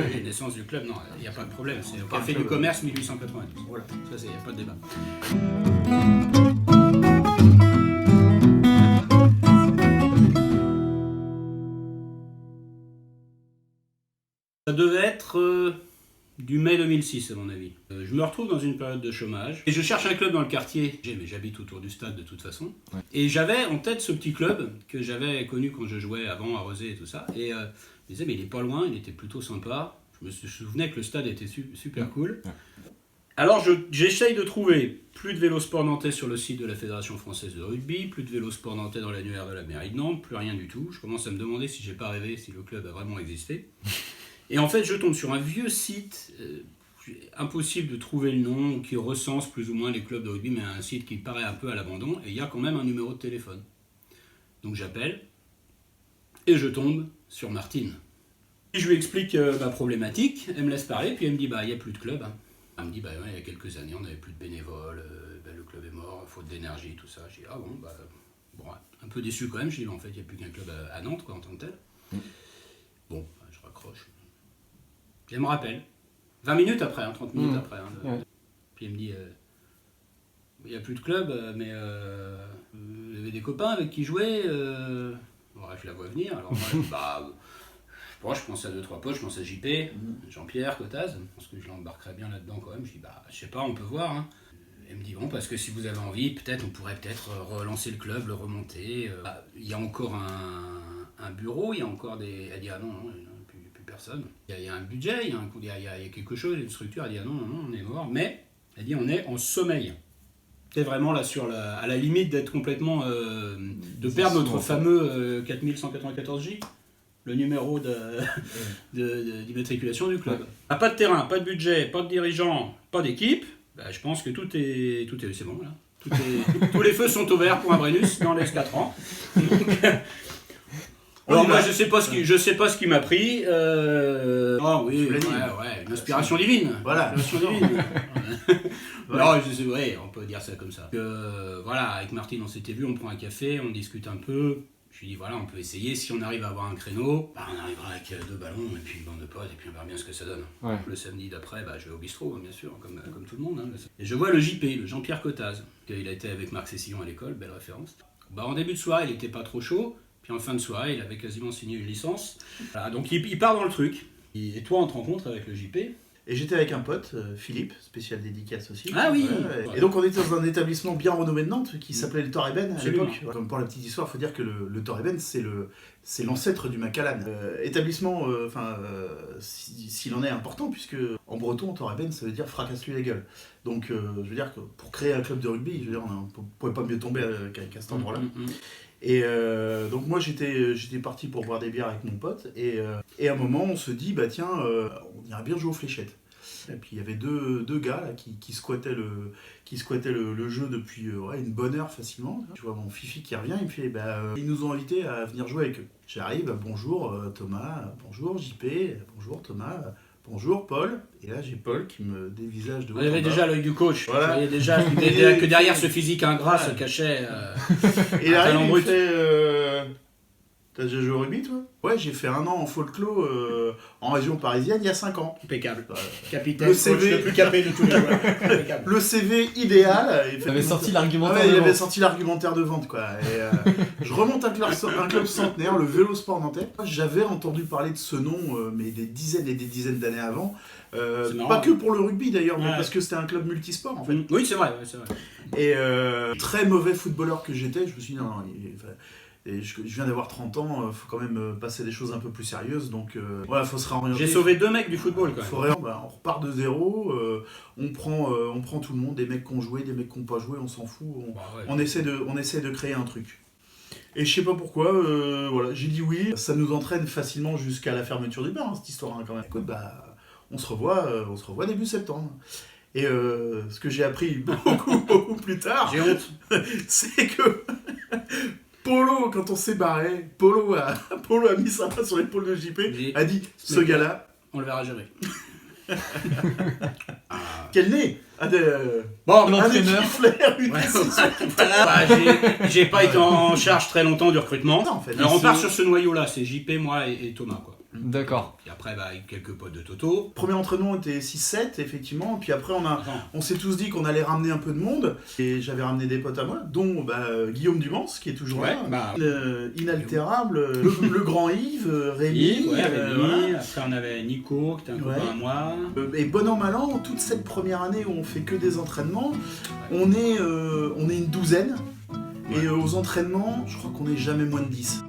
la naissance du club, non, il n'y a pas de problème. C'est au Café du Commerce 1890. Voilà, ça, il n'y a pas de débat. Ça devait être du mai 2006 à mon avis. Je me retrouve dans une période de chômage et je cherche un club dans le quartier. Mais j'habite autour du stade de toute façon. Ouais. Et j'avais en tête ce petit club que j'avais connu quand je jouais avant à Rezé et tout ça. Et je me disais mais il est pas loin, il était plutôt sympa. Je me souvenais que le stade était super cool. Ouais. Alors j'essaye de trouver plus de Vélosport nantais sur le site de la Fédération française de rugby, plus de Vélosport nantais dans l'annuaire de la mairie de Nantes, plus rien du tout. Je commence à me demander si j'ai pas rêvé, si le club a vraiment existé. Et en fait, je tombe sur un vieux site, impossible de trouver le nom, qui recense plus ou moins les clubs de rugby, mais un site qui paraît un peu à l'abandon, et il y a quand même un numéro de téléphone. Donc j'appelle, et je tombe sur Martine. Et je lui explique ma problématique, elle me laisse parler, puis elle me dit, il n'y a plus de club. Hein. Elle me dit, ouais, il y a quelques années, on n'avait plus de bénévoles, le club est mort, faute d'énergie, tout ça. Je dis, bon, un peu déçu quand même, je dis, en fait, il n'y a plus qu'un club à Nantes, quoi, en tant que tel. Bon, je raccroche. Puis elle me rappelle, 20 minutes après, 30 minutes après. Puis elle me dit, il n'y a plus de club, mais vous avez des copains avec qui jouer je la vois venir, alors moi, je pense à 2-3 potes, je pense à JP, Jean-Pierre Cotaz, parce que je l'embarquerais bien là-dedans quand même. Je dis, je sais pas, on peut voir. Hein. Elle me dit, bon, parce que si vous avez envie, on pourrait relancer le club, le remonter. Il y a encore un bureau, il y a encore des... Elle dit, non, plus personne. Il y a un budget, il y a quelque chose, une structure. Elle dit, non, on est mort. Mais, elle dit, on est en sommeil. C'est vraiment là à la limite d'être complètement... de perdre notre fameux 4194J. Le numéro d'immatriculation du club. Pas de terrain, pas de budget, pas de dirigeant, pas d'équipe. Je pense que tout est c'est bon là. Tous les feux sont ouverts pour un Brennus dans les 4 ans. Alors moi je sais pas ce qui m'a pris. Une inspiration divine. Voilà. Non, on peut dire ça comme ça. Avec Martine on s'était vu, on prend un café, on discute un peu. Je lui dis on peut essayer, si on arrive à avoir un créneau, on arrivera avec 2 ballons et puis une bande de potes et puis on verra bien ce que ça donne. Ouais. Le samedi d'après, je vais au bistrot, bien sûr, comme tout le monde. Hein. Et je vois le JP, le Jean-Pierre Cotaz, il a été avec Marc Cessillon à l'école, belle référence. En début de soirée, il était pas trop chaud, puis en fin de soirée, il avait quasiment signé une licence. Voilà, donc il part dans le truc. Et toi, on te rencontre avec le JP. Et j'étais avec un pote, Philippe, spécial dédicace aussi. Ah oui. Et donc on était dans un établissement bien renommé de Nantes qui s'appelait le Toreben à l'époque. Comme pour la petite histoire, il faut dire que le Toreben c'est l'ancêtre du Macallan. Établissement, s'il en est important, puisque en breton, Toreben ça veut dire fracasse-lui la gueule. Donc je veux dire que pour créer un club de rugby, on ne pouvait pas mieux tomber qu'à cet endroit-là. Et donc moi j'étais parti pour boire des bières avec mon pote et à un moment on se dit on irait bien jouer aux fléchettes. Et puis il y avait deux gars là, qui squattaient le jeu depuis une bonne heure facilement. Je vois mon Fifi qui revient, il me fait ils nous ont invités à venir jouer avec eux. J'arrive, bonjour Thomas, bonjour JP, bonjour Thomas. Bonjour Paul, et là j'ai Paul qui me dévisage de haut. On avait déjà l'œil du coach, voilà. Je voyais déjà que derrière ce physique ingrat se cachait et là il me fait t'as déjà joué au rugby toi ? Ouais, j'ai fait 1 an en folklore en région parisienne il y a 5 ans. Impeccable. Capitaine, le CV le plus capé de tous les joueurs. Le CV idéal. Il avait sorti l'argumentaire. Il avait sorti l'argumentaire de vente quoi. Et je remonte un club centenaire, le Vélosport nantais. J'avais entendu parler de ce nom mais des dizaines et des dizaines d'années avant. Pas que pour le rugby d'ailleurs, mais parce que c'était un club multisport en fait. Oui, c'est vrai. Et très mauvais footballeur que j'étais, je me suis dit et je viens d'avoir 30 ans, faut quand même passer des choses un peu plus sérieuses, donc faut se réorienter. J'ai sauvé 2 mecs du football quand même. On repart de zéro, on prend tout le monde, des mecs qui ont joué, des mecs qui n'ont pas joué, on s'en fout, on essaie de créer un truc. Et je sais pas pourquoi, j'ai dit oui, ça nous entraîne facilement jusqu'à la fermeture du bar, cette histoire quand même. Écoute, on se revoit début septembre. Et ce que j'ai appris beaucoup plus tard, j'ai honte, c'est que Polo, quand on s'est barré, Polo a mis sa main sur l'épaule de JP, a dit « Ce gars-là... » On le verra jamais. Quel nez l'entraîneur. J'ai pas été en charge très longtemps du recrutement. Non, en fait, alors on part sur ce noyau-là, c'est JP, moi et Thomas. Quoi. D'accord. Puis après, avec quelques potes de Toto. Premier entraînement était 6-7, effectivement. Puis après, Attends. on s'est tous dit qu'on allait ramener un peu de monde. Et j'avais ramené des potes à moi, dont Guillaume Dumans, qui est toujours là. Inaltérable. Le grand Yves, Rémi. Rémi, voilà. après on avait Nico, qui était un copain à moi. Et bon an, mal an, toute cette première année où on fait que des entraînements, on est une douzaine. Et aux entraînements, je crois qu'on est jamais moins de 10.